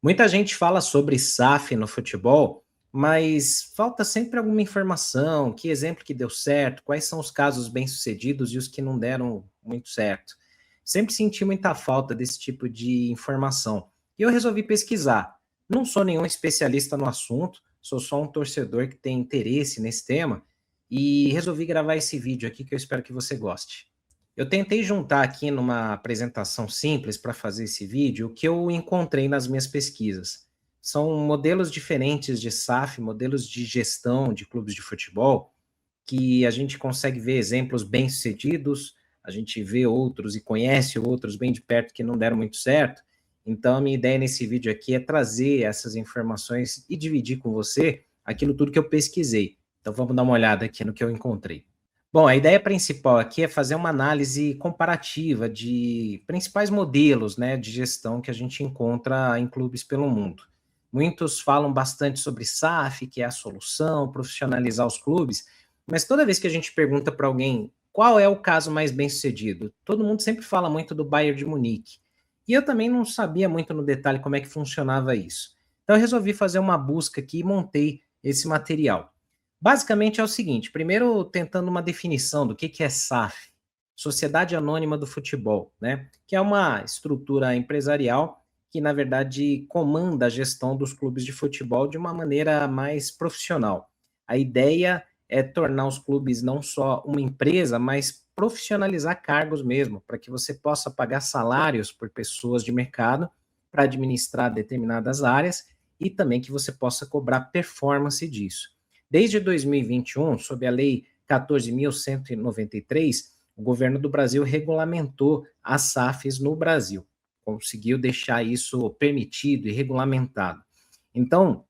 Muita gente fala sobre SAF no futebol, mas falta sempre alguma informação, que exemplo que deu certo, quais são os casos bem-sucedidos e os que não deram muito certo. Sempre senti muita falta desse tipo de informação. E eu resolvi pesquisar. Não sou nenhum especialista no assunto, sou só um torcedor que tem interesse nesse tema e resolvi gravar esse vídeo aqui que eu espero que você goste. Eu tentei juntar aqui numa apresentação simples para fazer esse vídeo o que eu encontrei nas minhas pesquisas. São modelos diferentes de SAF, modelos de gestão de clubes de futebol, que a gente consegue ver exemplos bem-sucedidos, a gente vê outros e conhece outros bem de perto que não deram muito certo. Então, a minha ideia nesse vídeo aqui é trazer essas informações e dividir com você aquilo tudo que eu pesquisei. Então, vamos dar uma olhada aqui no que eu encontrei. Bom, a ideia principal aqui é fazer uma análise comparativa de principais modelos, né, de gestão que a gente encontra em clubes pelo mundo. Muitos falam bastante sobre SAF, que é a solução, profissionalizar os clubes, mas toda vez que a gente pergunta para alguém qual é o caso mais bem-sucedido, todo mundo sempre fala muito do Bayern de Munique. E eu também não sabia muito no detalhe como é que funcionava isso. Então eu resolvi fazer uma busca aqui e montei esse material. Basicamente é o seguinte, primeiro tentando uma definição do que é SAF, Sociedade Anônima do Futebol, né? Que é uma estrutura empresarial que, na verdade, comanda a gestão dos clubes de futebol de uma maneira mais profissional. A ideia é tornar os clubes não só uma empresa, mas profissionalizar cargos mesmo, para que você possa pagar salários por pessoas de mercado para administrar determinadas áreas e também que você possa cobrar performance disso. Desde 2021, sob a Lei 14.193, o governo do Brasil regulamentou as SAFs no Brasil, conseguiu deixar isso permitido e regulamentado. Então,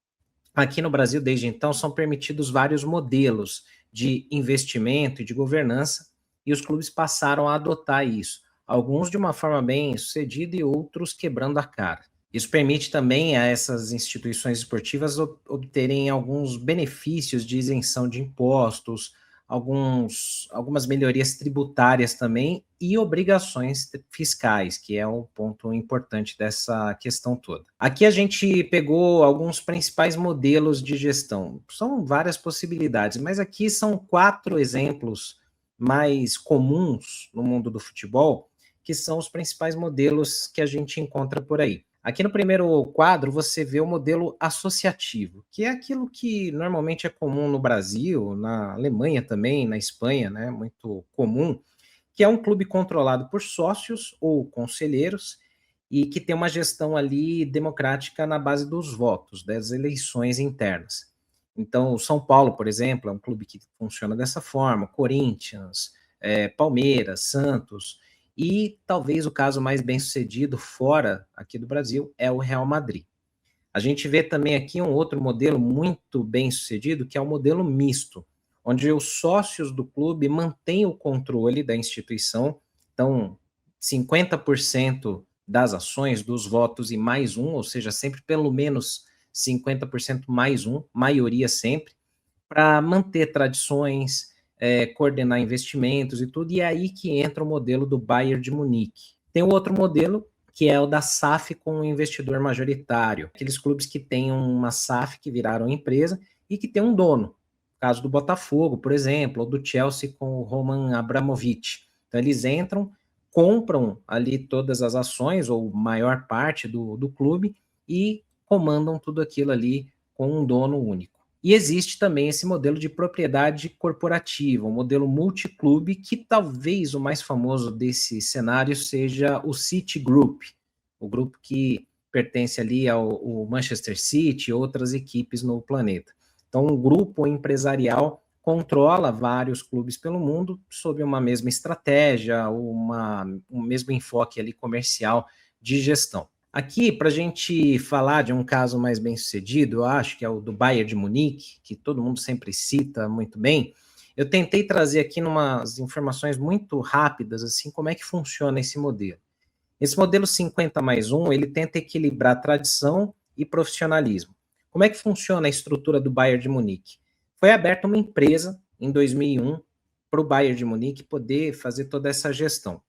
aqui no Brasil, desde então, são permitidos vários modelos de investimento e de governança, e os clubes passaram a adotar isso, alguns de uma forma bem sucedida e outros quebrando a cara. Isso permite também a essas instituições esportivas obterem alguns benefícios de isenção de impostos, algumas melhorias tributárias também e obrigações fiscais, que é um ponto importante dessa questão toda. Aqui a gente pegou alguns principais modelos de gestão. São várias possibilidades, mas aqui são 4 exemplos mais comuns no mundo do futebol, que são os principais modelos que a gente encontra por aí. Aqui no primeiro quadro você vê o modelo associativo, que é aquilo que normalmente é comum no Brasil, na Alemanha também, na Espanha, né, muito comum, que é um clube controlado por sócios ou conselheiros e que tem uma gestão ali democrática na base dos votos, das eleições internas. Então, o São Paulo, por exemplo, é um clube que funciona dessa forma, Corinthians, Palmeiras, Santos, e talvez o caso mais bem sucedido fora aqui do Brasil é o Real Madrid. A gente vê também aqui um outro modelo muito bem sucedido, que é o modelo misto, onde os sócios do clube mantêm o controle da instituição, então 50% das ações, dos votos e mais um, ou seja, sempre pelo menos 50% mais um, maioria sempre, para manter tradições, coordenar investimentos e tudo, e é aí que entra o modelo do Bayern de Munique. Tem o outro modelo, que é o da SAF com o investidor majoritário, aqueles clubes que têm uma SAF que viraram empresa e que tem um dono, caso do Botafogo, por exemplo, ou do Chelsea com o Roman Abramovich. Então eles entram, compram ali todas as ações, ou maior parte do clube, e comandam tudo aquilo ali com um dono único. E existe também esse modelo de propriedade corporativa, um modelo multiclube, que talvez o mais famoso desse cenário seja o Citigroup, o grupo que pertence ali ao Manchester City e outras equipes no planeta. Então, um grupo empresarial controla vários clubes pelo mundo sob uma mesma estratégia, um mesmo enfoque ali comercial de gestão. Aqui, para a gente falar de um caso mais bem sucedido, eu acho que é o do Bayern de Munique, que todo mundo sempre cita muito bem, eu tentei trazer aqui umas informações muito rápidas, assim, como é que funciona esse modelo. Esse modelo 50 mais 1, ele tenta equilibrar tradição e profissionalismo. Como é que funciona a estrutura do Bayern de Munique? Foi aberta uma empresa em 2001 para o Bayern de Munique poder fazer toda essa gestão.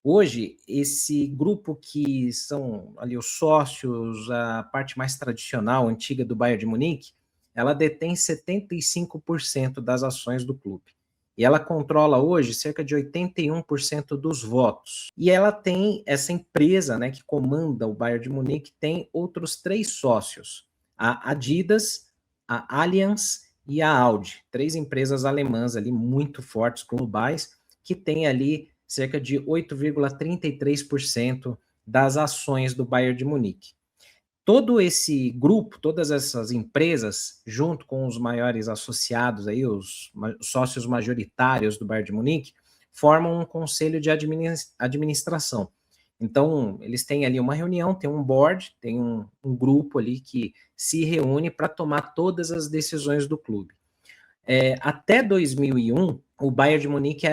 Hoje, esse grupo que são ali os sócios, a parte mais tradicional, antiga do Bayern de Munique, ela detém 75% das ações do clube. E ela controla hoje cerca de 81% dos votos. E ela tem essa empresa, né, que comanda o Bayern de Munique, tem outros 3 sócios: a Adidas, a Allianz e a Audi. 3 empresas alemãs ali muito fortes, globais, que têm ali cerca de 8,33% das ações do Bayern de Munique. Todo esse grupo, todas essas empresas, junto com os maiores associados aí, os sócios majoritários do Bayern de Munique, formam um conselho de administração. Então, eles têm ali uma reunião, tem um board, tem um grupo ali que se reúne para tomar todas as decisões do clube. Até 2001, o Bayern de Munique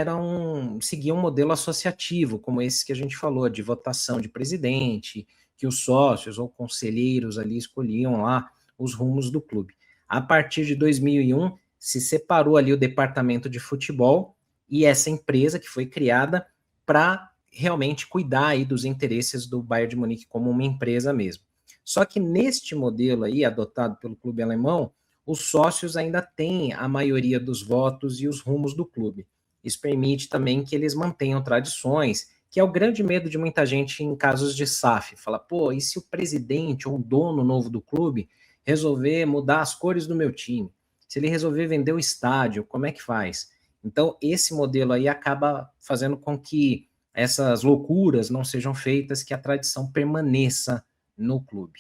seguia um modelo associativo, como esse que a gente falou, de votação de presidente, que os sócios ou conselheiros ali escolhiam lá os rumos do clube. A partir de 2001, se separou ali o departamento de futebol e essa empresa que foi criada para realmente cuidar aí dos interesses do Bayern de Munique como uma empresa mesmo. Só que neste modelo aí, adotado pelo clube alemão, os sócios ainda têm a maioria dos votos e os rumos do clube. Isso permite também que eles mantenham tradições, que é o grande medo de muita gente em casos de SAF. Fala, pô, e se o presidente ou o dono novo do clube resolver mudar as cores do meu time? Se ele resolver vender o estádio, como é que faz? Então, esse modelo aí acaba fazendo com que essas loucuras não sejam feitas, que a tradição permaneça no clube.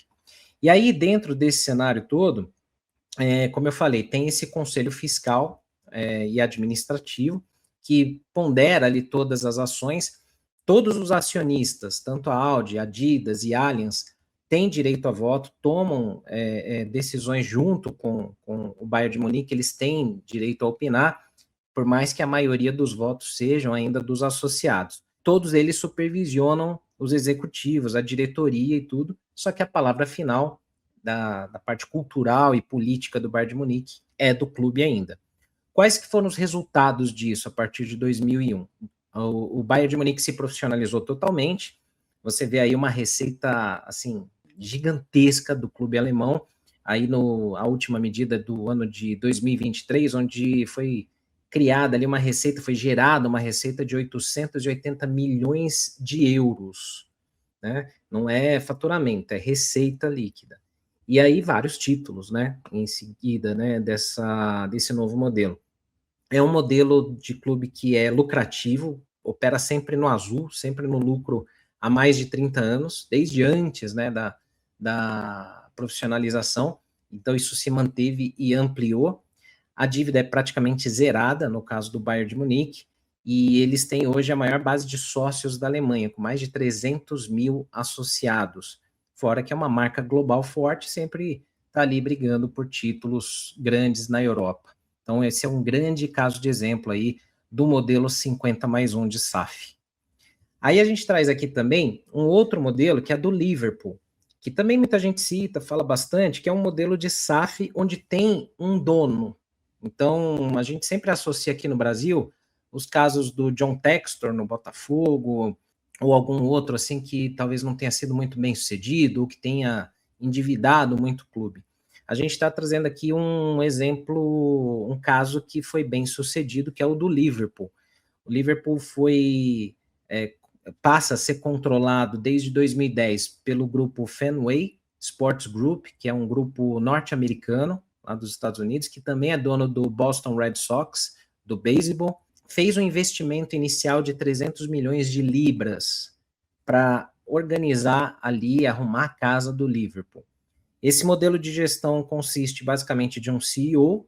E aí, dentro desse cenário todo, como eu falei, tem esse conselho fiscal e administrativo que pondera ali todas as ações. Todos os acionistas, tanto a Audi, Adidas e Allianz, têm direito a voto, tomam decisões junto com o Bayern de Munique, eles têm direito a opinar, por mais que a maioria dos votos sejam ainda dos associados. Todos eles supervisionam os executivos, a diretoria e tudo, só que a palavra final da parte cultural e política do Bayern de Munique é do clube ainda. Quais que foram os resultados disso a partir de 2001? O Bayern de Munique se profissionalizou totalmente. Você vê aí uma receita assim gigantesca do clube alemão. Aí a última medida do ano de 2023, onde foi criada ali uma receita, foi gerada uma receita de 880 milhões de euros, né? Não é faturamento, é receita líquida. E aí vários títulos, né, em seguida, né, desse novo modelo. É um modelo de clube que é lucrativo, opera sempre no azul, sempre no lucro há mais de 30 anos, desde antes, né, da profissionalização. Então isso se manteve e ampliou. A dívida é praticamente zerada, no caso do Bayern de Munique, e eles têm hoje a maior base de sócios da Alemanha, com mais de 300 mil associados, fora que é uma marca global forte, sempre está ali brigando por títulos grandes na Europa. Então esse é um grande caso de exemplo aí do modelo 50+1 de SAF. Aí a gente traz aqui também um outro modelo, que é do Liverpool, que também muita gente cita, fala bastante, que é um modelo de SAF onde tem um dono. Então, a gente sempre associa aqui no Brasil os casos do John Textor no Botafogo, ou algum outro assim que talvez não tenha sido muito bem sucedido, ou que tenha endividado muito o clube. A gente está trazendo aqui um exemplo, um caso que foi bem sucedido, que é o do Liverpool. O Liverpool passa a ser controlado desde 2010 pelo grupo Fenway Sports Group, que é um grupo norte-americano, lá dos Estados Unidos, que também é dono do Boston Red Sox, do beisebol. Fez um investimento inicial de 300 milhões de libras para organizar ali, arrumar a casa do Liverpool. Esse modelo de gestão consiste basicamente de um CEO,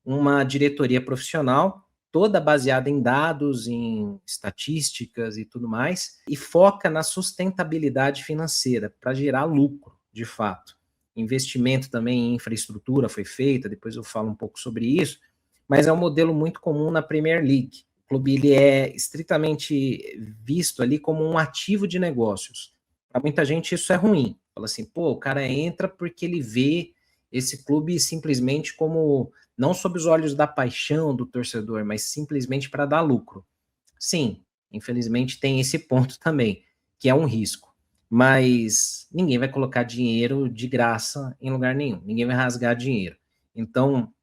uma diretoria profissional, toda baseada em dados, em estatísticas e tudo mais, e foca na sustentabilidade financeira, para gerar lucro, de fato. Investimento também em infraestrutura foi feita, depois eu falo um pouco sobre isso, mas é um modelo muito comum na Premier League. O clube ele é estritamente visto ali como um ativo de negócios. Para muita gente isso é ruim. Fala assim, pô, o cara entra porque ele vê esse clube simplesmente como não sob os olhos da paixão do torcedor, mas simplesmente para dar lucro. Sim, Infelizmente tem esse ponto também, que é um risco. Mas ninguém vai colocar dinheiro de graça em lugar nenhum, ninguém vai rasgar dinheiro. Então,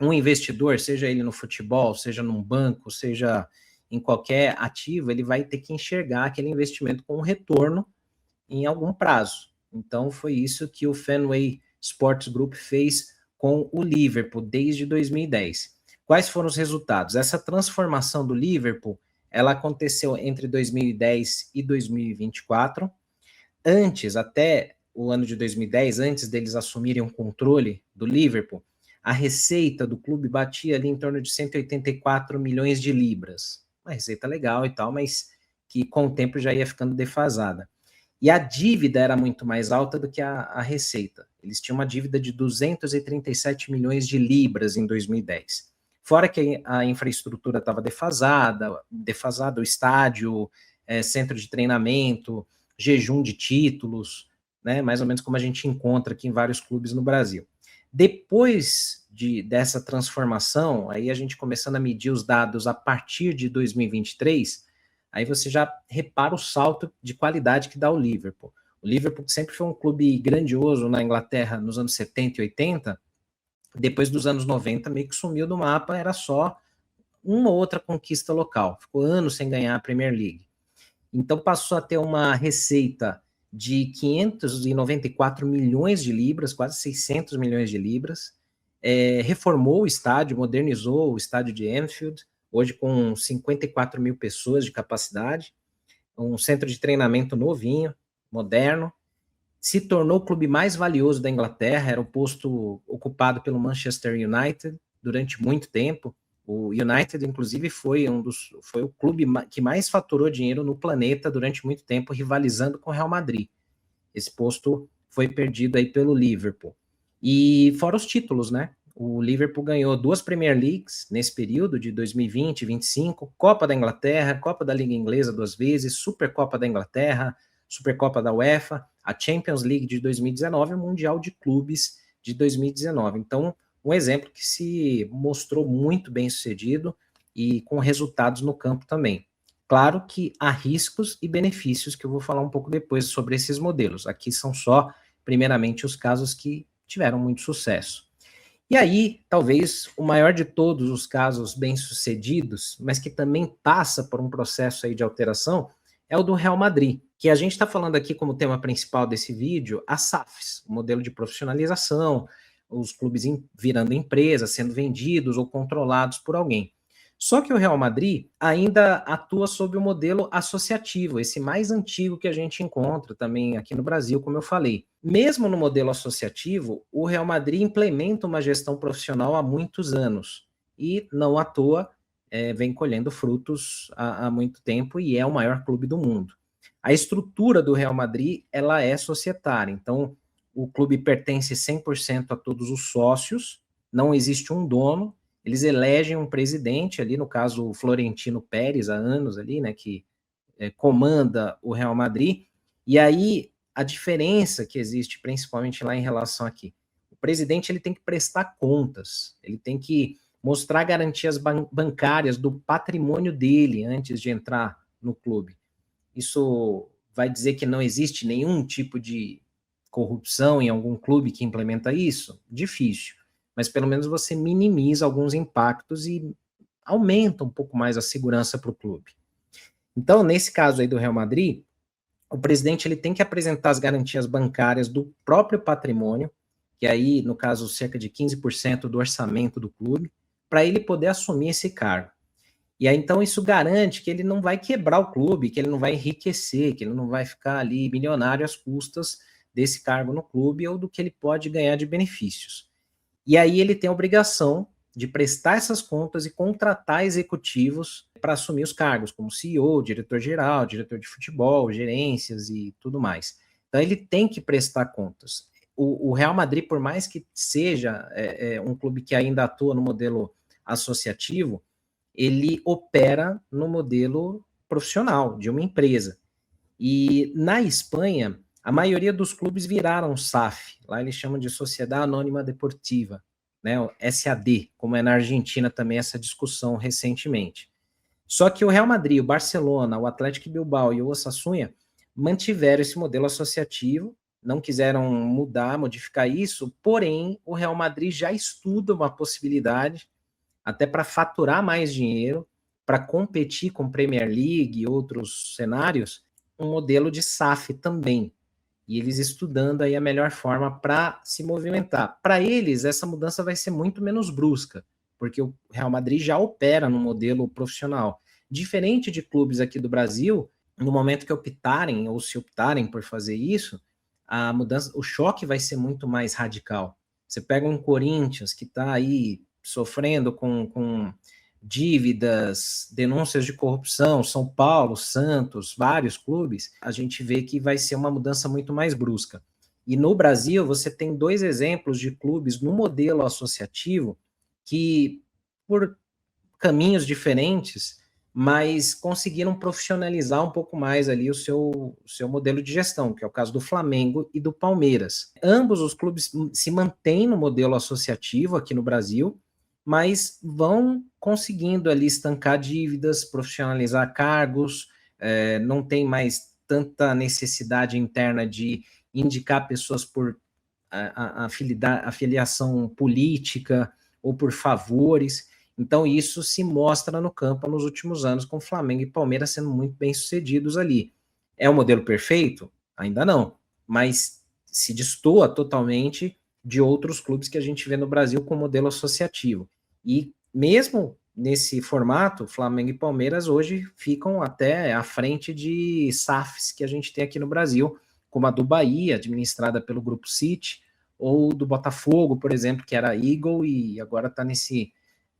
um investidor, seja ele no futebol, seja num banco, seja em qualquer ativo, ele vai ter que enxergar aquele investimento com um retorno em algum prazo. Então, foi isso que o Fenway Sports Group fez com o Liverpool desde 2010. Quais foram os resultados? Essa transformação do Liverpool, ela aconteceu entre 2010 e 2024. Antes, até o ano de 2010, antes deles assumirem o controle do Liverpool, a receita do clube batia ali em torno de 184 milhões de libras. Uma receita legal e tal, mas que com o tempo já ia ficando defasada. E a dívida era muito mais alta do que a receita. Eles tinham uma dívida de 237 milhões de libras em 2010. Fora que a infraestrutura estava defasada, o estádio, centro de treinamento, jejum de títulos, né? Mais ou menos como a gente encontra aqui em vários clubes no Brasil. Depois dessa transformação, aí a gente começando a medir os dados a partir de 2023, aí você já repara o salto de qualidade que dá o Liverpool. O Liverpool sempre foi um clube grandioso na Inglaterra nos anos 70 e 80, depois dos anos 90 meio que sumiu do mapa, era só uma ou outra conquista local, ficou anos sem ganhar a Premier League. Então passou a ter uma receita de 594 milhões de libras, quase 600 milhões de libras, reformou o estádio, modernizou o estádio de Anfield, hoje com 54 mil pessoas de capacidade, um centro de treinamento novinho, moderno, se tornou o clube mais valioso da Inglaterra, era o posto ocupado pelo Manchester United durante muito tempo. O United, inclusive, foi o clube que mais faturou dinheiro no planeta durante muito tempo, rivalizando com o Real Madrid. Esse posto foi perdido aí pelo Liverpool. E fora os títulos, né? O Liverpool ganhou 2 Premier Leagues nesse período de 2020 e 2025, Copa da Inglaterra, Copa da Liga Inglesa 2 vezes, Supercopa da Inglaterra, Supercopa da UEFA, a Champions League de 2019 e o Mundial de Clubes de 2019. Então, um exemplo que se mostrou muito bem sucedido e com resultados no campo também. Claro que há riscos e benefícios que eu vou falar um pouco depois sobre esses modelos. Aqui são só, primeiramente, os casos que tiveram muito sucesso. E aí, talvez o maior de todos os casos bem-sucedidos, mas que também passa por um processo aí de alteração, é o do Real Madrid, que a gente está falando aqui como tema principal desse vídeo, as SAFs, o modelo de profissionalização, os clubes virando empresas, sendo vendidos ou controlados por alguém. Só que o Real Madrid ainda atua sob o modelo associativo, esse mais antigo que a gente encontra também aqui no Brasil, como eu falei. Mesmo no modelo associativo, o Real Madrid implementa uma gestão profissional há muitos anos e, não à toa, vem colhendo frutos há muito tempo e é o maior clube do mundo. A estrutura do Real Madrid, ela é societária, então o clube pertence 100% a todos os sócios, não existe um dono, eles elegem um presidente ali, no caso o Florentino Pérez, há anos ali, né, que comanda o Real Madrid, e aí a diferença que existe, principalmente lá em relação aqui, o presidente ele tem que prestar contas, ele tem que mostrar garantias bancárias do patrimônio dele antes de entrar no clube. Isso vai dizer que não existe nenhum tipo de corrupção em algum clube que implementa isso? Difícil. Mas pelo menos você minimiza alguns impactos e aumenta um pouco mais a segurança para o clube. Então, nesse caso aí do Real Madrid, o presidente ele tem que apresentar as garantias bancárias do próprio patrimônio, que aí, no caso, cerca de 15% do orçamento do clube, para ele poder assumir esse cargo. E aí, então, isso garante que ele não vai quebrar o clube, que ele não vai enriquecer, que ele não vai ficar ali milionário às custas desse cargo no clube ou do que ele pode ganhar de benefícios. E aí ele tem a obrigação de prestar essas contas e contratar executivos para assumir os cargos, como CEO, diretor-geral, diretor de futebol, gerências e tudo mais. Então ele tem que prestar contas. O Real Madrid, por mais que seja um clube que ainda atua no modelo associativo, ele opera no modelo profissional, de uma empresa. E na Espanha, a maioria dos clubes viraram SAF, lá eles chamam de Sociedade Anônima Deportiva, né, o SAD, como é na Argentina também essa discussão recentemente. Só que o Real Madrid, o Barcelona, o Atlético Bilbao e o Osasuna mantiveram esse modelo associativo, não quiseram mudar, modificar isso, porém o Real Madrid já estuda uma possibilidade, até para faturar mais dinheiro, para competir com Premier League e outros cenários, um modelo de SAF também. E eles estudando aí a melhor forma para se movimentar. Para eles, essa mudança vai ser muito menos brusca, porque o Real Madrid já opera no modelo profissional. Diferente de clubes aqui do Brasil, no momento que optarem ou se optarem por fazer isso, a mudança, o choque vai ser muito mais radical. Você pega um Corinthians que está aí sofrendo com dívidas, denúncias de corrupção, São Paulo, Santos, vários clubes, a gente vê que vai ser uma mudança muito mais brusca. E no Brasil, você tem 2 exemplos de clubes no modelo associativo que, por caminhos diferentes, mas conseguiram profissionalizar um pouco mais ali o seu modelo de gestão, que é o caso do Flamengo e do Palmeiras. Ambos os clubes se mantêm no modelo associativo aqui no Brasil, mas vão conseguindo ali estancar dívidas, profissionalizar cargos, não tem mais tanta necessidade interna de indicar pessoas por afiliação política ou por favores. Então, isso se mostra no campo nos últimos anos, com Flamengo e Palmeiras sendo muito bem sucedidos ali. É o modelo perfeito? Ainda não, mas se destoa totalmente de outros clubes que a gente vê no Brasil com modelo associativo. E mesmo nesse formato, Flamengo e Palmeiras hoje ficam até à frente de SAFs que a gente tem aqui no Brasil, como a do Bahia, administrada pelo Grupo City, ou do Botafogo, por exemplo, que era Eagle e agora está nesse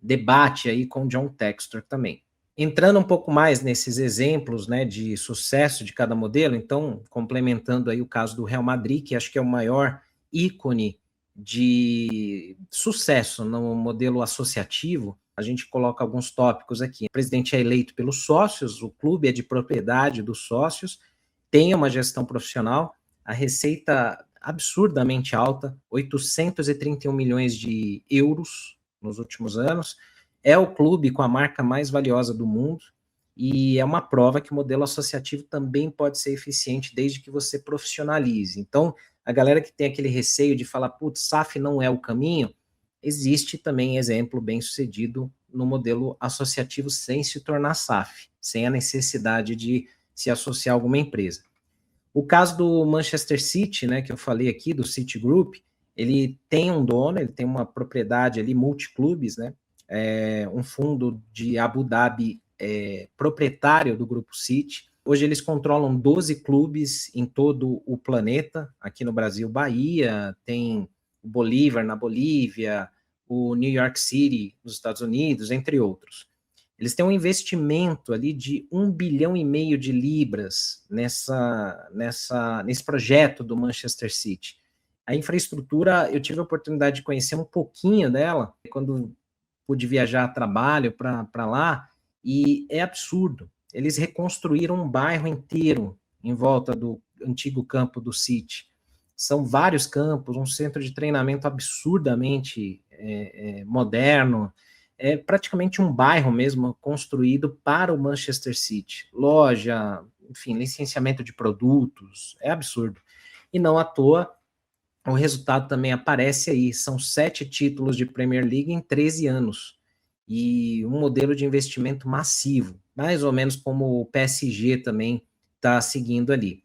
debate aí com John Textor também. Entrando um pouco mais nesses exemplos, né, de sucesso de cada modelo, então, complementando aí o caso do Real Madrid, que acho que é o maior ícone de sucesso no modelo associativo, a gente coloca alguns tópicos aqui. O presidente é eleito pelos sócios, o clube é de propriedade dos sócios, tem uma gestão profissional, a receita absurdamente alta, 831 milhões de euros nos últimos anos, é o clube com a marca mais valiosa do mundo, e é uma prova que o modelo associativo também pode ser eficiente desde que você profissionalize. Então, a galera que tem aquele receio de falar, putz, SAF não é o caminho, existe também exemplo bem sucedido no modelo associativo sem se tornar SAF, sem a necessidade de se associar a alguma empresa. O caso do Manchester City, né, que eu falei aqui, do City Group, ele tem um dono, ele tem uma propriedade ali, multiclubes, né, um fundo de Abu Dhabi proprietário do Grupo City. Hoje eles controlam 12 clubes em todo o planeta, aqui no Brasil, Bahia, tem o Bolívar na Bolívia, o New York City nos Estados Unidos, entre outros. Eles têm um investimento ali de 1,5 bilhão de libras nesse projeto do Manchester City. A infraestrutura, eu tive a oportunidade de conhecer um pouquinho dela, quando pude viajar a trabalho para lá, e é absurdo. Eles reconstruíram um bairro inteiro em volta do antigo campo do City. São vários campos, um centro de treinamento absurdamente moderno, é praticamente um bairro mesmo construído para o Manchester City. Loja, enfim, licenciamento de produtos, é absurdo. E não à toa, o resultado também aparece aí, são 7 títulos de Premier League em 13 anos, e um modelo de investimento massivo, mais ou menos como o PSG também está seguindo ali.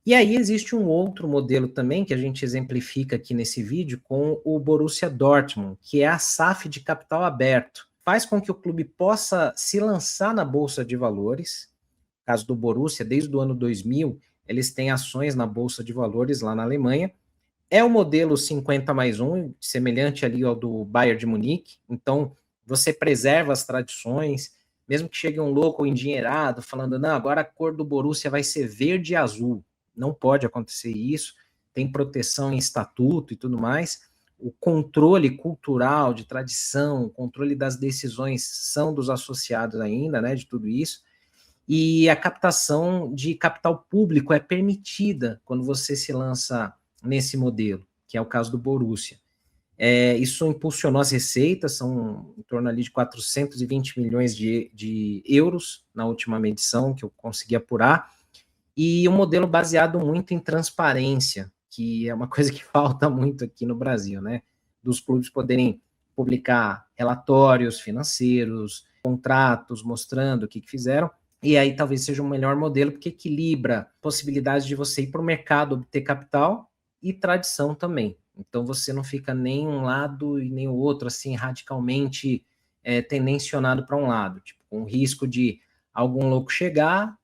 E aí existe um outro modelo também que a gente exemplifica aqui nesse vídeo com o Borussia Dortmund, que é a SAF de capital aberto. Faz com que o clube possa se lançar na bolsa de valores. No caso do Borussia, desde o ano 2000, eles têm ações na bolsa de valores lá na Alemanha. É o modelo 50+1, semelhante ali ao do Bayern de Munique. Então, você preserva as tradições, mesmo que chegue um louco endinheirado falando, não, agora a cor do Borussia vai ser verde e azul. Não pode acontecer isso, tem proteção em estatuto e tudo mais. O controle cultural, de tradição, o controle das decisões são dos associados ainda, né, de tudo isso. E a captação de capital público é permitida quando você se lança nesse modelo, que é o caso do Borussia. Isso impulsionou as receitas, são em torno ali de 420 milhões de euros na última medição que eu consegui apurar, e um modelo baseado muito em transparência, que é uma coisa que falta muito aqui no Brasil, né? Dos clubes poderem publicar relatórios financeiros, contratos mostrando o que fizeram, e aí talvez seja um melhor modelo, porque equilibra possibilidades de você ir para o mercado obter capital e tradição também. Então você não fica nem um lado e nem o outro, assim, radicalmente tendencionado para um lado, tipo, com o risco de algum louco chegar,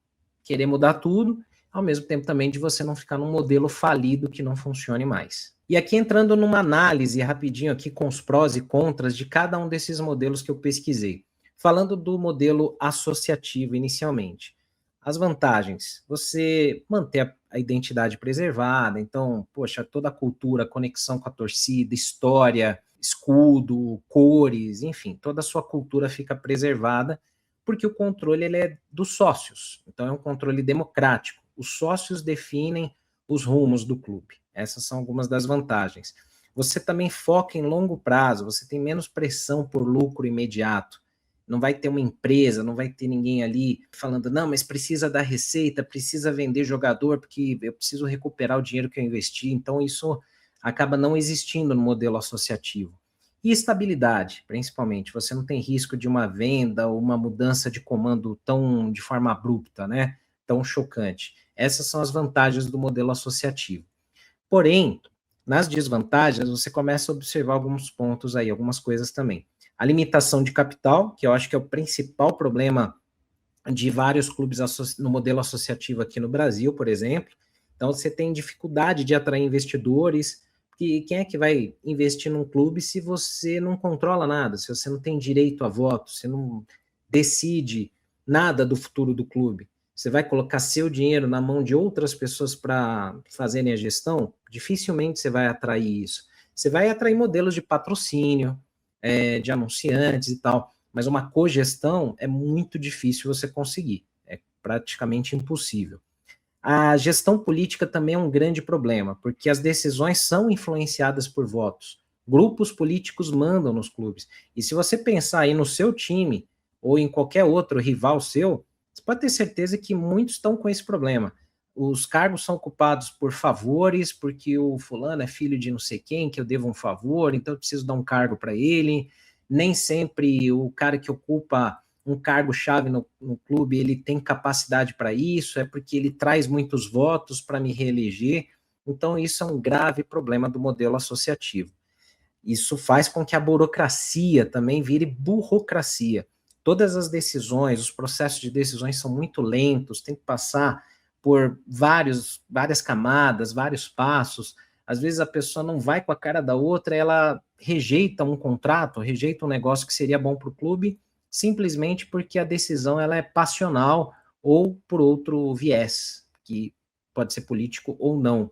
querer mudar tudo, ao mesmo tempo também de você não ficar num modelo falido que não funcione mais. E aqui entrando numa análise rapidinho aqui com os prós e contras de cada um desses modelos que eu pesquisei. Falando do modelo associativo inicialmente. As vantagens, você manter a identidade preservada, então, poxa, toda a cultura, conexão com a torcida, história, escudo, cores, enfim, toda a sua cultura fica preservada, porque o controle ele é dos sócios, então é um controle democrático. Os sócios definem os rumos do clube. Essas são algumas das vantagens. Você também foca em longo prazo, você tem menos pressão por lucro imediato. Não vai ter uma empresa, não vai ter ninguém ali falando, não, mas precisa dar receita, precisa vender jogador, porque eu preciso recuperar o dinheiro que eu investi. Então, isso acaba não existindo no modelo associativo. E estabilidade, principalmente. Você não tem risco de uma venda ou uma mudança de comando tão de forma abrupta, né? Tão chocante. Essas são as vantagens do modelo associativo. Porém, nas desvantagens, você começa a observar alguns pontos aí, algumas coisas também. A limitação de capital, que eu acho que é o principal problema de vários clubes no modelo associativo aqui no Brasil, por exemplo. Então, você tem dificuldade de atrair investidores, que quem é que vai investir num clube se você não controla nada, se você não tem direito a voto, você não decide nada do futuro do clube? Você vai colocar seu dinheiro na mão de outras pessoas para fazerem a gestão? Dificilmente você vai atrair isso. Você vai atrair modelos de patrocínio, de anunciantes e tal, mas uma cogestão é muito difícil você conseguir, é praticamente impossível. A gestão política também é um grande problema, porque as decisões são influenciadas por votos. Grupos políticos mandam nos clubes. E se você pensar aí no seu time, ou em qualquer outro rival seu, você pode ter certeza que muitos estão com esse problema. Os cargos são ocupados por favores, porque o fulano é filho de não sei quem, que eu devo um favor, então eu preciso dar um cargo para ele. Nem sempre o cara que ocupa um cargo-chave no clube, ele tem capacidade para isso, é porque ele traz muitos votos para me reeleger. Então, isso é um grave problema do modelo associativo. Isso faz com que a burocracia também vire burocracia. Todas as decisões, os processos de decisões são muito lentos, tem que passar por várias camadas, vários passos. Às vezes a pessoa não vai com a cara da outra, ela rejeita um contrato, rejeita um negócio que seria bom para o clube, simplesmente porque a decisão ela é passional ou por outro viés, que pode ser político ou não.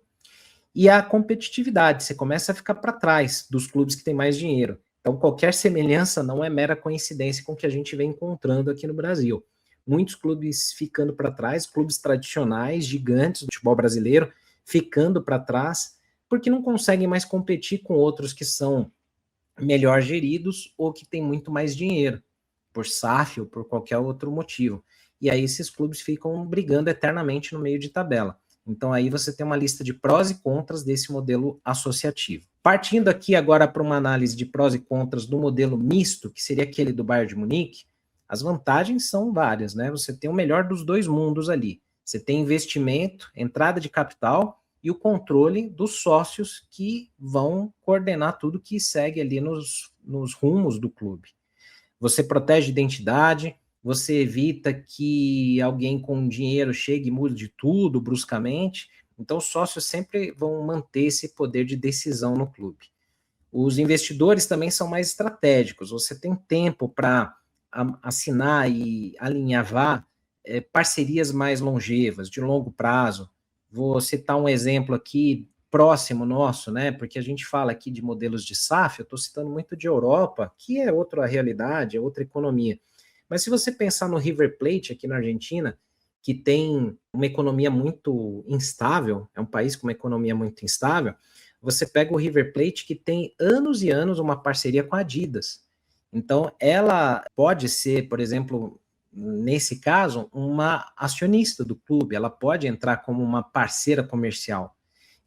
E a competitividade, você começa a ficar para trás dos clubes que têm mais dinheiro. Então, qualquer semelhança não é mera coincidência com o que a gente vem encontrando aqui no Brasil. Muitos clubes ficando para trás, clubes tradicionais, gigantes do futebol brasileiro, ficando para trás, porque não conseguem mais competir com outros que são melhor geridos ou que têm muito mais dinheiro, por SAF ou por qualquer outro motivo. E aí esses clubes ficam brigando eternamente no meio de tabela. Então aí você tem uma lista de prós e contras desse modelo associativo. Partindo aqui agora para uma análise de prós e contras do modelo misto, que seria aquele do Bayern de Munique, as vantagens são várias, né? Você tem o melhor dos dois mundos ali. Você tem investimento, entrada de capital e o controle dos sócios que vão coordenar tudo que segue ali nos rumos do clube. Você protege identidade, você evita que alguém com dinheiro chegue e mude tudo bruscamente. Então, os sócios sempre vão manter esse poder de decisão no clube. Os investidores também são mais estratégicos. Você tem tempo para assinar e alinhavar parcerias mais longevas, de longo prazo. Vou citar um exemplo aqui próximo nosso, né? Porque a gente fala aqui de modelos de SAF, eu estou citando muito de Europa, que é outra realidade, é outra economia. Mas se você pensar no River Plate aqui na Argentina, que tem uma economia muito instável, é um país com uma economia muito instável, Você pega o River Plate, que tem anos e anos uma parceria com a Adidas. Então, ela pode ser, por exemplo, nesse caso, uma acionista do clube, ela pode entrar como uma parceira comercial.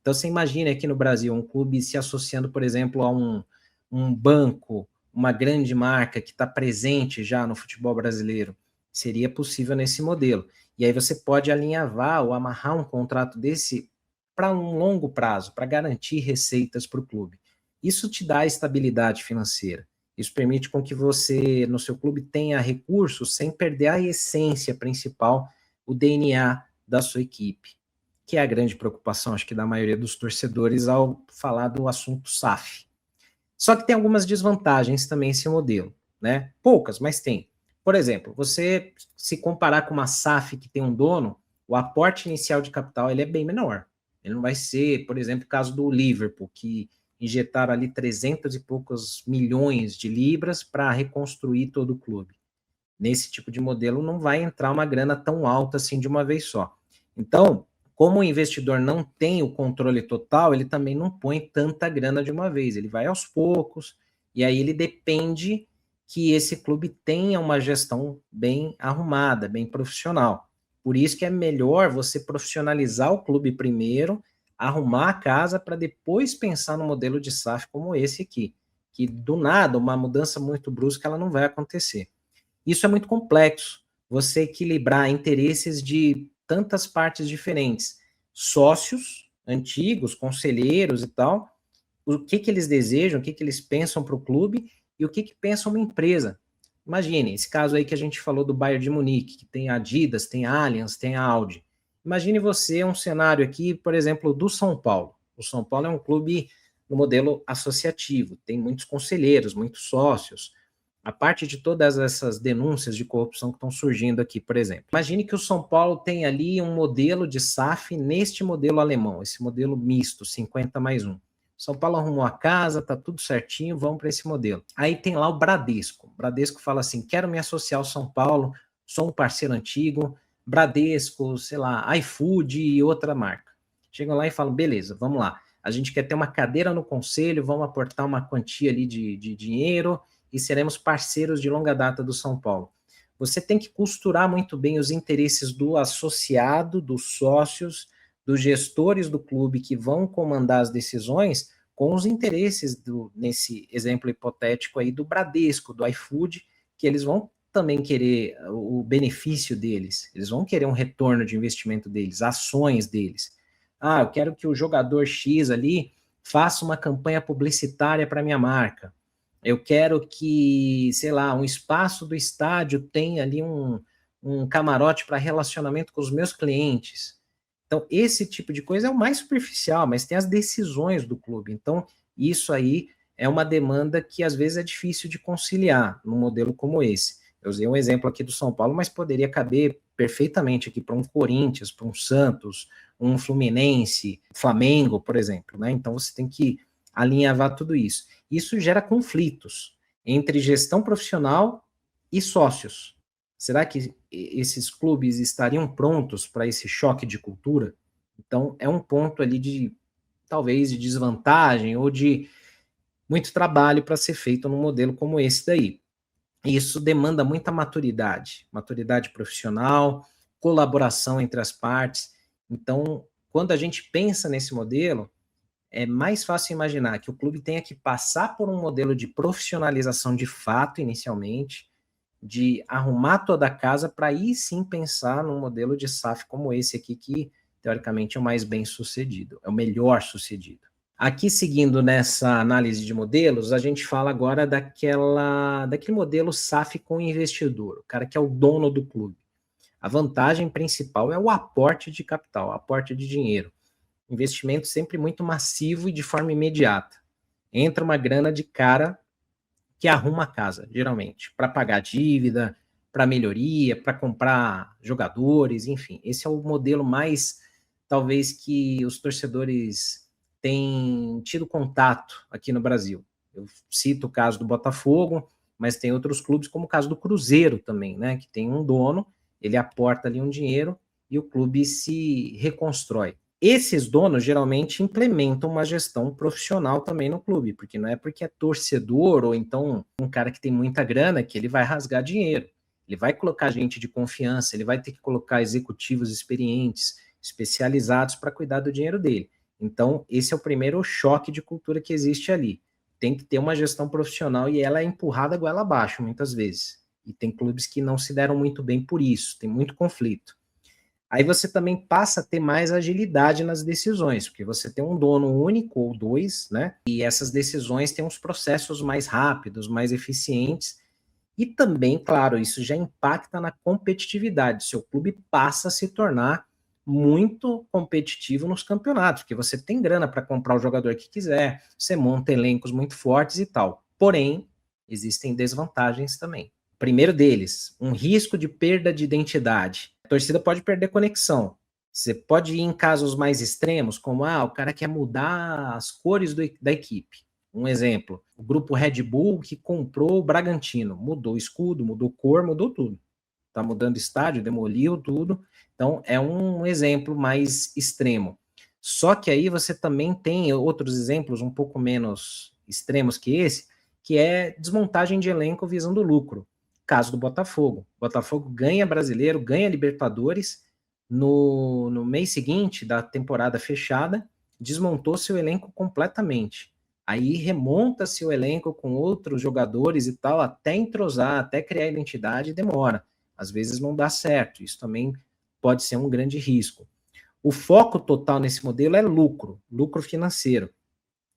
Então, você imagina aqui no Brasil um clube se associando, por exemplo, a um banco, uma grande marca que está presente já no futebol brasileiro. Seria possível nesse modelo. E aí você pode alinhavar ou amarrar um contrato desse para um longo prazo, para garantir receitas para o clube. Isso te dá estabilidade financeira. Isso permite com que você, no seu clube, tenha recursos sem perder a essência principal, o DNA da sua equipe, que é a grande preocupação, acho que da maioria dos torcedores ao falar do assunto SAF. Só que tem algumas desvantagens também esse modelo, né? Poucas, mas tem. Por exemplo, você se comparar com uma SAF que tem um dono, o aporte inicial de capital ele é bem menor. Ele não vai ser, por exemplo, o caso do Liverpool, que injetaram ali 300 e poucos milhões de libras para reconstruir todo o clube. Nesse tipo de modelo não vai entrar uma grana tão alta assim de uma vez só. Então, como o investidor não tem o controle total, ele também não põe tanta grana de uma vez, ele vai aos poucos, e aí ele depende que esse clube tenha uma gestão bem arrumada, bem profissional. Por isso que é melhor você profissionalizar o clube primeiro, arrumar a casa para depois pensar no modelo de SAF como esse aqui, que do nada, uma mudança muito brusca, ela não vai acontecer. Isso é muito complexo, você equilibrar interesses de tantas partes diferentes, sócios antigos, conselheiros e tal, o que eles desejam, o que eles pensam para o clube e o que pensam uma empresa. Imagine, esse caso aí que a gente falou do Bayern de Munique, que tem a Adidas, tem a Allianz, tem a Audi. Imagine você um cenário aqui, por exemplo, do São Paulo. O São Paulo é um clube no modelo associativo, tem muitos conselheiros, muitos sócios, a parte de todas essas denúncias de corrupção que estão surgindo aqui, por exemplo. Imagine que o São Paulo tem ali um modelo de SAF neste modelo alemão, esse modelo misto, 50+1. São Paulo arrumou a casa, tá tudo certinho, vamos para esse modelo. Aí tem lá o Bradesco. O Bradesco fala assim: quero me associar ao São Paulo, sou um parceiro antigo, Bradesco, sei lá, iFood e outra marca. Chegam lá e falam: beleza, vamos lá. A gente quer ter uma cadeira no conselho, vamos aportar uma quantia ali de dinheiro e seremos parceiros de longa data do São Paulo. Você tem que costurar muito bem os interesses do associado, dos sócios, dos gestores do clube que vão comandar as decisões com os interesses nesse exemplo hipotético aí do Bradesco, do iFood, que eles vão também querer o benefício deles, eles vão querer um retorno de investimento deles, ações deles. Ah, eu quero que o jogador X ali faça uma campanha publicitária para minha marca. Eu quero que, sei lá, um espaço do estádio tenha ali um camarote para relacionamento com os meus clientes. Então, esse tipo de coisa é o mais superficial, mas tem as decisões do clube. Então, isso aí é uma demanda que às vezes é difícil de conciliar num modelo como esse. Eu usei um exemplo aqui do São Paulo, mas poderia caber perfeitamente aqui para um Corinthians, para um Santos, um Fluminense, Flamengo, por exemplo, né? Então, você tem que alinhavar tudo isso. Isso gera conflitos entre gestão profissional e sócios. Será que esses clubes estariam prontos para esse choque de cultura? Então, é um ponto ali de, talvez, de desvantagem ou de muito trabalho para ser feito num modelo como esse daí. Isso demanda muita maturidade, maturidade profissional, colaboração entre as partes. Então, quando a gente pensa nesse modelo, é mais fácil imaginar que o clube tenha que passar por um modelo de profissionalização de fato, inicialmente, de arrumar toda a casa para aí sim pensar num modelo de SAF como esse aqui, que teoricamente é o mais bem sucedido, é o melhor sucedido. Aqui, seguindo nessa análise de modelos, a gente fala agora daquele modelo SAF com investidor, o cara que é o dono do clube. A vantagem principal é o aporte de capital, o aporte de dinheiro. Investimento sempre muito massivo e de forma imediata. Entra uma grana de cara que arruma a casa, geralmente, para pagar dívida, para melhoria, para comprar jogadores, enfim. Esse é o modelo mais, talvez, que os torcedores têm tido contato aqui no Brasil. Eu cito o caso do Botafogo, mas tem outros clubes, como o caso do Cruzeiro também, né? Que tem um dono, ele aporta ali um dinheiro e o clube se reconstrói. Esses donos geralmente implementam uma gestão profissional também no clube, porque não é porque é torcedor ou então um cara que tem muita grana que ele vai rasgar dinheiro. Ele vai colocar gente de confiança, ele vai ter que colocar executivos experientes, especializados para cuidar do dinheiro dele. Então, esse é o primeiro choque de cultura que existe ali. Tem que ter uma gestão profissional e ela é empurrada goela abaixo, muitas vezes. E tem clubes que não se deram muito bem por isso, tem muito conflito. Aí você também passa a ter mais agilidade nas decisões, porque você tem um dono único ou dois, né? E essas decisões têm uns processos mais rápidos, mais eficientes. E também, claro, isso já impacta na competitividade. Seu clube passa a se tornar muito competitivo nos campeonatos, porque você tem grana para comprar o jogador que quiser, você monta elencos muito fortes e tal. Porém, existem desvantagens também. Primeiro deles, um risco de perda de identidade. A torcida pode perder conexão. Você pode ir em casos mais extremos, como o cara quer mudar as cores da equipe. Um exemplo, o grupo Red Bull que comprou o Bragantino, mudou o escudo, mudou cor, mudou tudo. Está mudando estádio, demoliu tudo. Então, é um exemplo mais extremo. Só que aí você também tem outros exemplos um pouco menos extremos que esse, que é desmontagem de elenco visando lucro. Caso do Botafogo. O Botafogo ganha Brasileiro, ganha Libertadores, no mês seguinte da temporada fechada, desmontou seu elenco completamente. Aí remonta-se o elenco com outros jogadores e tal, até entrosar, até criar identidade, demora. Às vezes não dá certo. Isso também pode ser um grande risco. O foco total nesse modelo é lucro, lucro financeiro.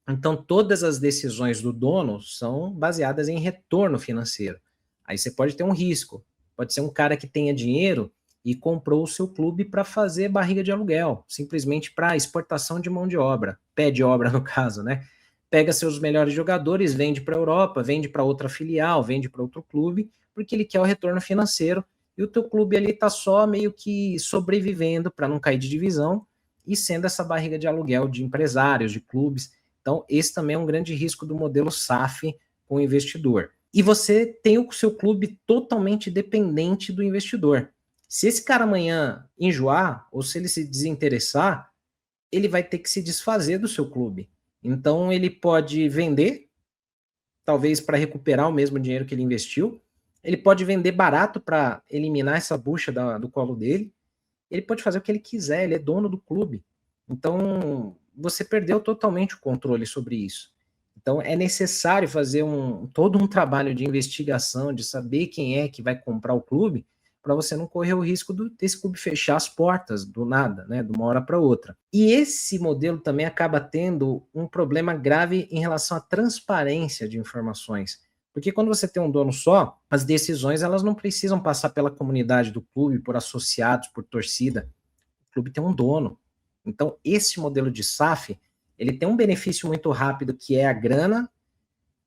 Então, todas as decisões do dono são baseadas em retorno financeiro. Aí você pode ter um risco. Pode ser um cara que tenha dinheiro e comprou o seu clube para fazer barriga de aluguel, simplesmente para exportação de mão de obra, pé de obra no caso, né? Pega seus melhores jogadores, vende para a Europa, vende para outra filial, vende para outro clube, porque ele quer o retorno financeiro e o teu clube ali está só meio que sobrevivendo para não cair de divisão e sendo essa barriga de aluguel de empresários, de clubes. Então, esse também é um grande risco do modelo SAF com o investidor. E você tem o seu clube totalmente dependente do investidor. Se esse cara amanhã enjoar, ou se ele se desinteressar, ele vai ter que se desfazer do seu clube. Então, ele pode vender, talvez para recuperar o mesmo dinheiro que ele investiu. Ele pode vender barato para eliminar essa bucha do colo dele. Ele pode fazer o que ele quiser, ele é dono do clube. Então, você perdeu totalmente o controle sobre isso. Então, é necessário fazer todo um trabalho de investigação, de saber quem é que vai comprar o clube, para você não correr o risco desse clube fechar as portas do nada, né, de uma hora para outra. E esse modelo também acaba tendo um problema grave em relação à transparência de informações. Porque quando você tem um dono só, as decisões elas não precisam passar pela comunidade do clube, por associados, por torcida. O clube tem um dono. Então, esse modelo de SAF, ele tem um benefício muito rápido, que é a grana,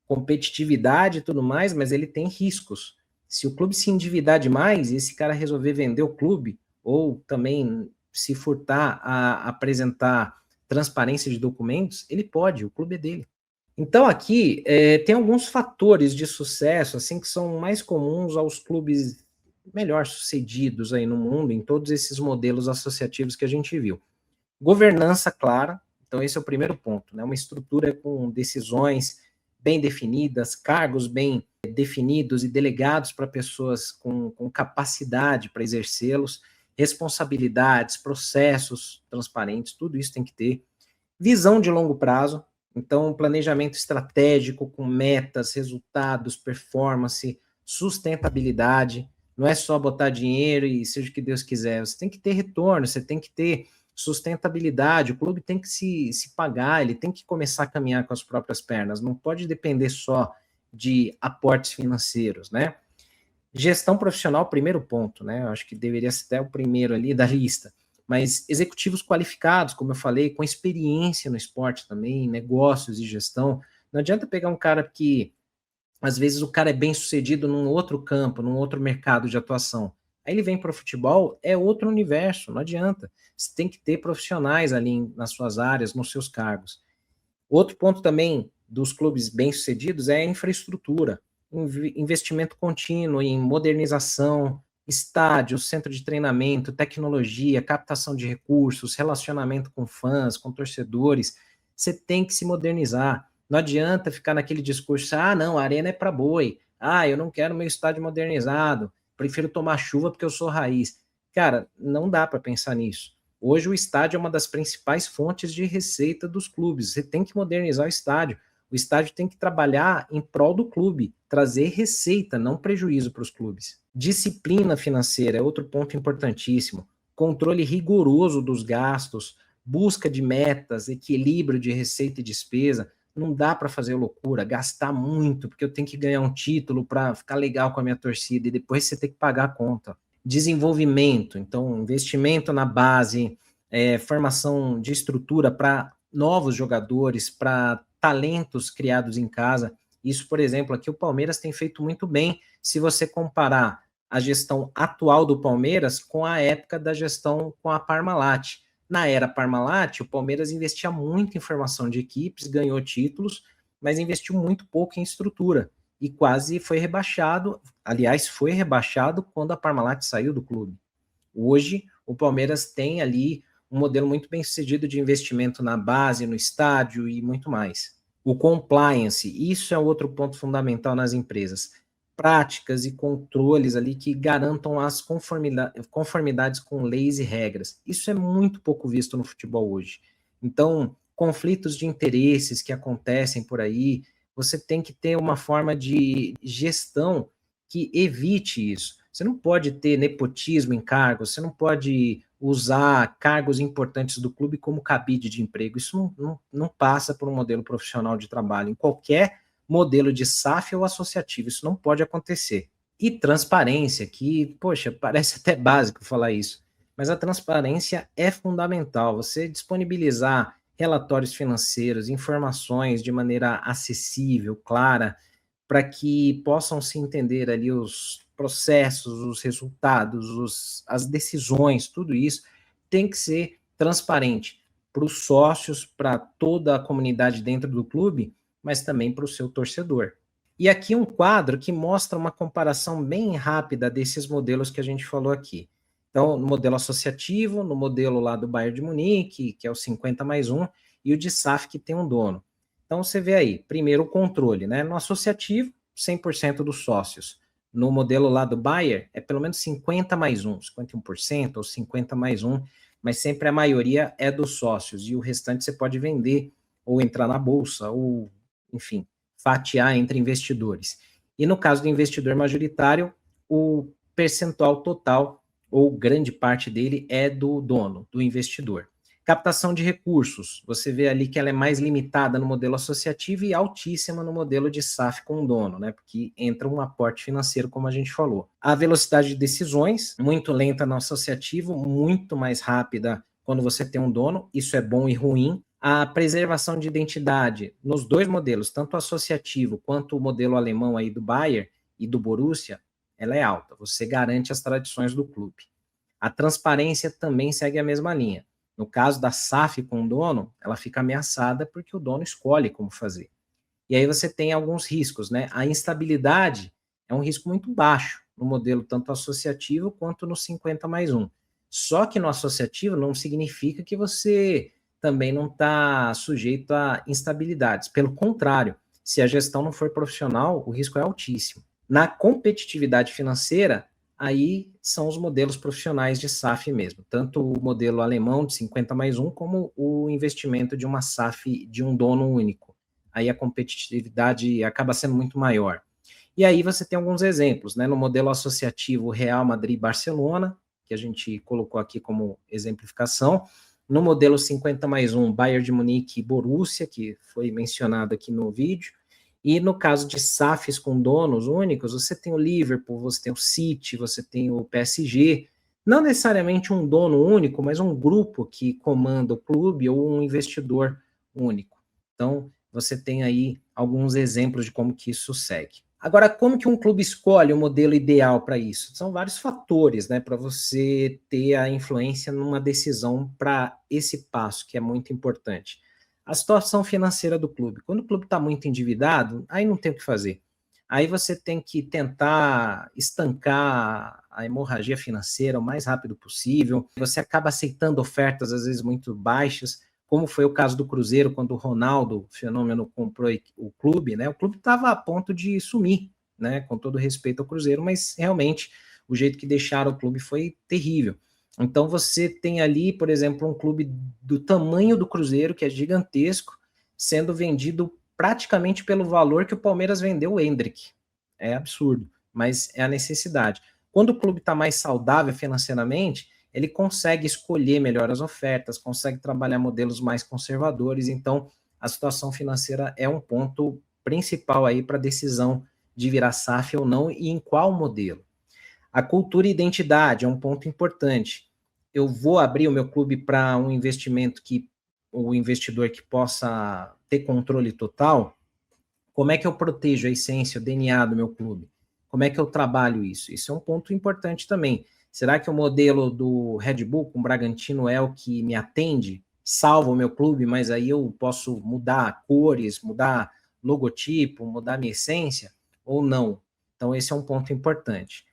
competitividade e tudo mais, mas ele tem riscos. Se o clube se endividar demais e esse cara resolver vender o clube, ou também se furtar a apresentar transparência de documentos, ele pode, o clube é dele. Então aqui tem alguns fatores de sucesso assim que são mais comuns aos clubes melhor sucedidos aí no mundo, em todos esses modelos associativos que a gente viu. Governança clara, então esse é o primeiro ponto, né? Uma estrutura com decisões bem definidas, cargos bem definidos e delegados para pessoas com capacidade para exercê-los, responsabilidades, processos transparentes, tudo isso tem que ter. Visão de longo prazo, então planejamento estratégico com metas, resultados, performance, sustentabilidade, não é só botar dinheiro e seja o que Deus quiser, você tem que ter retorno, você tem que ter sustentabilidade, o clube tem que se pagar, ele tem que começar a caminhar com as próprias pernas, não pode depender só de aportes financeiros, né? Gestão profissional, primeiro ponto, né? Eu acho que deveria ser até o primeiro ali da lista. Mas executivos qualificados, como eu falei, com experiência no esporte também, negócios e gestão. Não adianta pegar um cara que, às vezes, o cara é bem sucedido num outro campo, num outro mercado de atuação. Aí ele vem para o futebol, é outro universo, não adianta. Você tem que ter profissionais ali nas suas áreas, nos seus cargos. Outro ponto também dos clubes bem-sucedidos é a infraestrutura, investimento contínuo em modernização, estádio, centro de treinamento, tecnologia, captação de recursos, relacionamento com fãs, com torcedores. Você tem que se modernizar. Não adianta ficar naquele discurso, ah, não, a arena é para boi, ah, eu não quero meu estádio modernizado, prefiro tomar chuva porque eu sou raiz. Cara, não dá para pensar nisso. Hoje o estádio é uma das principais fontes de receita dos clubes. Você tem que modernizar o estádio. O estádio tem que trabalhar em prol do clube, trazer receita, não prejuízo para os clubes. Disciplina financeira é outro ponto importantíssimo. Controle rigoroso dos gastos, busca de metas, equilíbrio de receita e despesa. Não dá para fazer loucura, gastar muito, porque eu tenho que ganhar um título para ficar legal com a minha torcida e depois você tem que pagar a conta. Desenvolvimento, então, investimento na base, formação de estrutura para novos jogadores, para talentos criados em casa. Isso, por exemplo, aqui o Palmeiras tem feito muito bem, se você comparar a gestão atual do Palmeiras com a época da gestão com a Parmalat. Na era Parmalat, o Palmeiras investia muito em formação de equipes, ganhou títulos, mas investiu muito pouco em estrutura e quase foi rebaixado. Aliás, foi rebaixado quando a Parmalat saiu do clube. Hoje, o Palmeiras tem ali um modelo muito bem sucedido de investimento na base, no estádio e muito mais. O compliance, isso é outro ponto fundamental nas empresas. Práticas e controles ali que garantam as conformidades com leis e regras. Isso é muito pouco visto no futebol hoje. Então, conflitos de interesses que acontecem por aí, você tem que ter uma forma de gestão que evite isso. Você não pode ter nepotismo em cargos, você não pode usar cargos importantes do clube como cabide de emprego. Isso não passa por um modelo profissional de trabalho. Em qualquer modelo de SAF ou associativo, isso não pode acontecer. E transparência, que, poxa, parece até básico falar isso, mas a transparência é fundamental. Você disponibilizar relatórios financeiros, informações de maneira acessível, clara, para que possam se entender ali os processos, os resultados, as decisões, tudo isso tem que ser transparente para os sócios, para toda a comunidade dentro do clube, mas também para o seu torcedor. E aqui um quadro que mostra uma comparação bem rápida desses modelos que a gente falou aqui. Então, no modelo associativo, no modelo lá do Bayern de Munique, que é o 50+1, e o de SAF, que tem um dono. Então, você vê aí, primeiro o controle, né? No associativo, 100% dos sócios. No modelo lá do Bayer, é pelo menos 50+1, 51% ou 50+1, mas sempre a maioria é dos sócios, e o restante você pode vender, ou entrar na bolsa, ou, enfim, fatiar entre investidores. E no caso do investidor majoritário, o percentual total, ou grande parte dele, é do dono, do investidor. Captação de recursos, você vê ali que ela é mais limitada no modelo associativo e altíssima no modelo de SAF com dono, né? Porque entra um aporte financeiro, como a gente falou. A velocidade de decisões, muito lenta no associativo, muito mais rápida quando você tem um dono, isso é bom e ruim. A preservação de identidade nos dois modelos, tanto o associativo quanto o modelo alemão aí do Bayer e do Borussia, ela é alta, você garante as tradições do clube. A transparência também segue a mesma linha. No caso da SAF com o dono, ela fica ameaçada porque o dono escolhe como fazer. E aí você tem alguns riscos, né? A instabilidade é um risco muito baixo no modelo tanto associativo quanto no 50+1. Só que no associativo não significa que você também não está sujeito a instabilidades. Pelo contrário, se a gestão não for profissional, o risco é altíssimo. Na competitividade financeira, aí são os modelos profissionais de SAF mesmo, tanto o modelo alemão de 50+1, como o investimento de uma SAF de um dono único. Aí a competitividade acaba sendo muito maior. E aí você tem alguns exemplos, né? No modelo associativo Real Madrid-Barcelona, que a gente colocou aqui como exemplificação. No modelo 50+1, Bayern de Munique e Borussia, que foi mencionado aqui no vídeo. E no caso de SAFs com donos únicos, você tem o Liverpool, você tem o City, você tem o PSG. Não necessariamente um dono único, mas um grupo que comanda o clube ou um investidor único. Então, você tem aí alguns exemplos de como que isso segue. Agora, como que um clube escolhe o modelo ideal para isso? São vários fatores, né, para você ter a influência numa decisão para esse passo, que é muito importante. A situação financeira do clube. Quando o clube está muito endividado, aí não tem o que fazer. aí você tem que tentar estancar a hemorragia financeira o mais rápido possível. Você acaba aceitando ofertas, às vezes, muito baixas, como foi o caso do Cruzeiro, quando o Ronaldo, fenômeno, comprou o clube, né? O clube estava a ponto de sumir, né? Com todo respeito ao Cruzeiro, mas realmente o jeito que deixaram o clube foi terrível. Então você tem ali, por exemplo, um clube do tamanho do Cruzeiro, que é gigantesco, sendo vendido praticamente pelo valor que o Palmeiras vendeu o Endrick. É absurdo, mas é a necessidade. Quando o clube está mais saudável financeiramente, ele consegue escolher melhor as ofertas, consegue trabalhar modelos mais conservadores, então a situação financeira é um ponto principal aí para a decisão de virar SAF ou não e em qual modelo. A cultura e identidade é um ponto importante. Eu vou abrir o meu clube para um investimento que o investidor que possa ter controle total. Como é que eu protejo a essência, o DNA do meu clube? Como é que eu trabalho isso? Isso é um ponto importante também. Será que o modelo do Red Bull com o Bragantino é o que me atende? Salva o meu clube, mas aí eu posso mudar cores, mudar logotipo, mudar minha essência? Ou não? Então, esse é um ponto importante.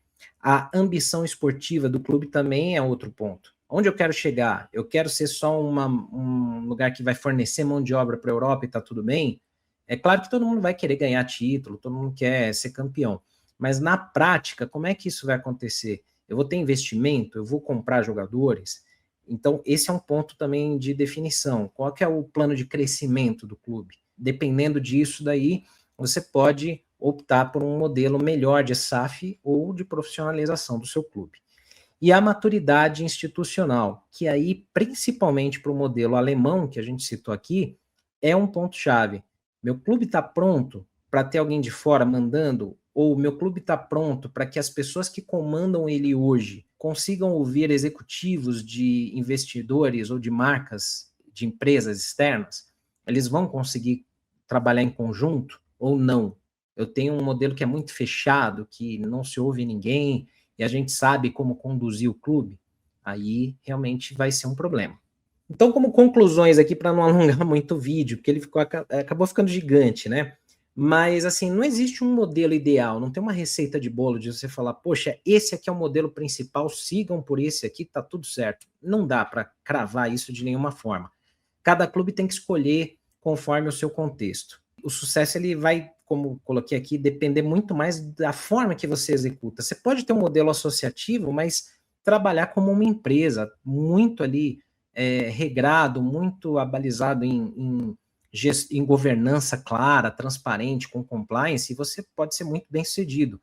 A ambição esportiva do clube também é outro ponto. Onde eu quero chegar? Eu quero ser só um lugar que vai fornecer mão de obra para a Europa e está tudo bem? É claro que todo mundo vai querer ganhar título, todo mundo quer ser campeão. Mas na prática, como é que isso vai acontecer? Eu vou ter investimento? Eu vou comprar jogadores? Então, esse é um ponto também de definição. Qual que é o plano de crescimento do clube? Dependendo disso daí, você pode optar por um modelo melhor de SAF ou de profissionalização do seu clube. E a maturidade institucional, que aí, principalmente para o modelo alemão, que a gente citou aqui, é um ponto-chave. Meu clube está pronto para ter alguém de fora mandando? Ou meu clube está pronto para que as pessoas que comandam ele hoje consigam ouvir executivos de investidores ou de marcas, de empresas externas? Eles vão conseguir trabalhar em conjunto ou não? Eu tenho um modelo que é muito fechado, que não se ouve ninguém, e a gente sabe como conduzir o clube, aí realmente vai ser um problema. Então, como conclusões aqui, para não alongar muito o vídeo, porque ele acabou ficando gigante, né? Mas, assim, não existe um modelo ideal, não tem uma receita de bolo de você falar, poxa, esse aqui é o modelo principal, sigam por esse aqui, tá tudo certo. Não dá para cravar isso de nenhuma forma. Cada clube tem que escolher conforme o seu contexto. O sucesso, ele vai, como coloquei aqui, depender muito mais da forma que você executa. Você pode ter um modelo associativo, mas trabalhar como uma empresa, muito ali regrado, muito abalizado em governança clara, transparente, com compliance, e você pode ser muito bem sucedido.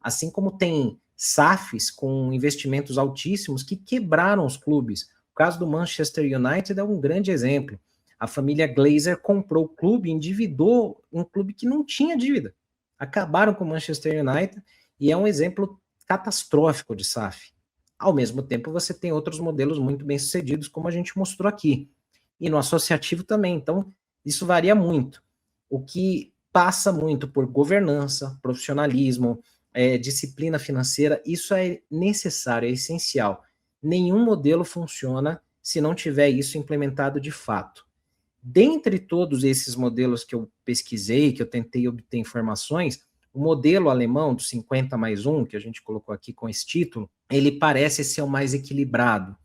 Assim como tem SAFs com investimentos altíssimos que quebraram os clubes. O caso do Manchester United é um grande exemplo. A família Glazer comprou o clube, endividou um clube que não tinha dívida. Acabaram com o Manchester United e é um exemplo catastrófico de SAF. Ao mesmo tempo, você tem outros modelos muito bem sucedidos, como a gente mostrou aqui. E no associativo também. Então, isso varia muito. O que passa muito por governança, profissionalismo, disciplina financeira, isso é necessário, é essencial. Nenhum modelo funciona se não tiver isso implementado de fato. Dentre todos esses modelos que eu pesquisei, que eu tentei obter informações, o modelo alemão do 50+1, que a gente colocou aqui com esse título, ele parece ser o mais equilibrado.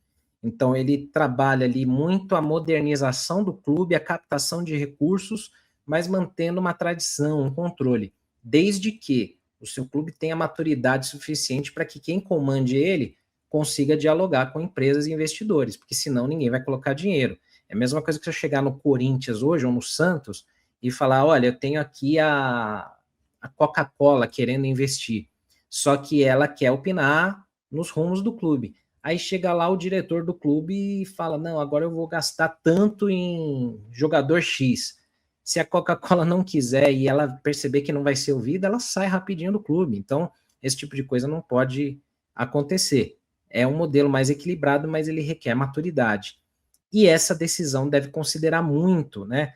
Então, ele trabalha ali muito a modernização do clube, a captação de recursos, mas mantendo uma tradição, um controle, desde que o seu clube tenha maturidade suficiente para que quem comande ele consiga dialogar com empresas e investidores, porque senão ninguém vai colocar dinheiro. É a mesma coisa que você chegar no Corinthians hoje ou no Santos e falar, olha, eu tenho aqui a Coca-Cola querendo investir, só que ela quer opinar nos rumos do clube. Aí chega lá o diretor do clube e fala, não, agora eu vou gastar tanto em jogador X. Se a Coca-Cola não quiser e ela perceber que não vai ser ouvida, ela sai rapidinho do clube. Então, esse tipo de coisa não pode acontecer. É um modelo mais equilibrado, mas ele requer maturidade. E essa decisão deve considerar muito, né?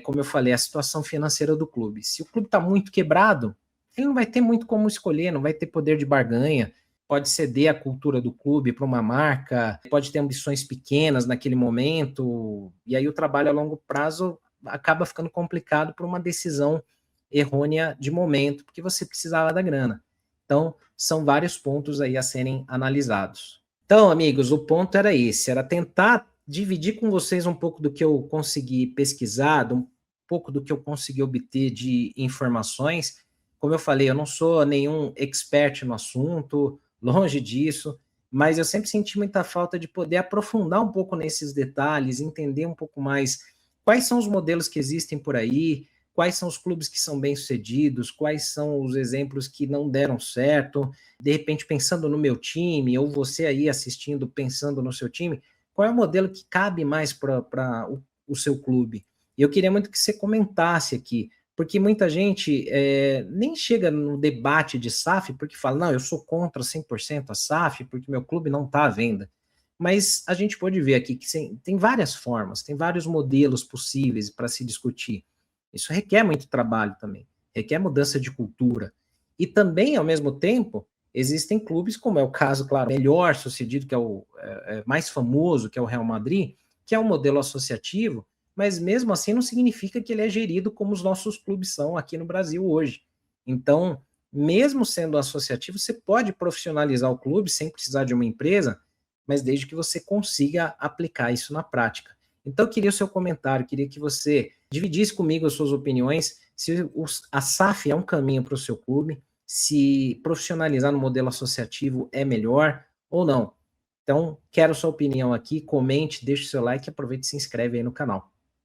Como eu falei, a situação financeira do clube. Se o clube está muito quebrado, ele não vai ter muito como escolher, não vai ter poder de barganha, pode ceder a cultura do clube para uma marca, pode ter ambições pequenas naquele momento, e aí o trabalho a longo prazo acaba ficando complicado por uma decisão errônea de momento, porque você precisava da grana. Então, são vários pontos aí a serem analisados. Então, amigos, o ponto era esse, era tentar dividir com vocês um pouco do que eu consegui pesquisar, um pouco do que eu consegui obter de informações. Como eu falei, eu não sou nenhum expert no assunto, longe disso, mas eu sempre senti muita falta de poder aprofundar um pouco nesses detalhes, entender um pouco mais quais são os modelos que existem por aí, quais são os clubes que são bem-sucedidos, quais são os exemplos que não deram certo, de repente pensando no meu time, ou você aí assistindo pensando no seu time, qual é o modelo que cabe mais para o seu clube? E eu queria muito que você comentasse aqui, porque muita gente nem chega no debate de SAF porque fala, não, eu sou contra 100% a SAF porque meu clube não está à venda. Mas a gente pode ver aqui que tem várias formas, tem vários modelos possíveis para se discutir. Isso requer muito trabalho também, requer mudança de cultura. E também, ao mesmo tempo, existem clubes, como é o caso, claro, melhor sucedido, que é o mais famoso, que é o Real Madrid, que é um modelo associativo, mas mesmo assim não significa que ele é gerido como os nossos clubes são aqui no Brasil hoje. Então, mesmo sendo associativo, você pode profissionalizar o clube sem precisar de uma empresa, mas desde que você consiga aplicar isso na prática. Então, eu queria o seu comentário, queria que você dividisse comigo as suas opiniões, se a SAF é um caminho para o seu clube, se profissionalizar no modelo associativo é melhor ou não. Então, quero sua opinião aqui, comente, deixe o seu like e aproveite e se inscreve aí no canal.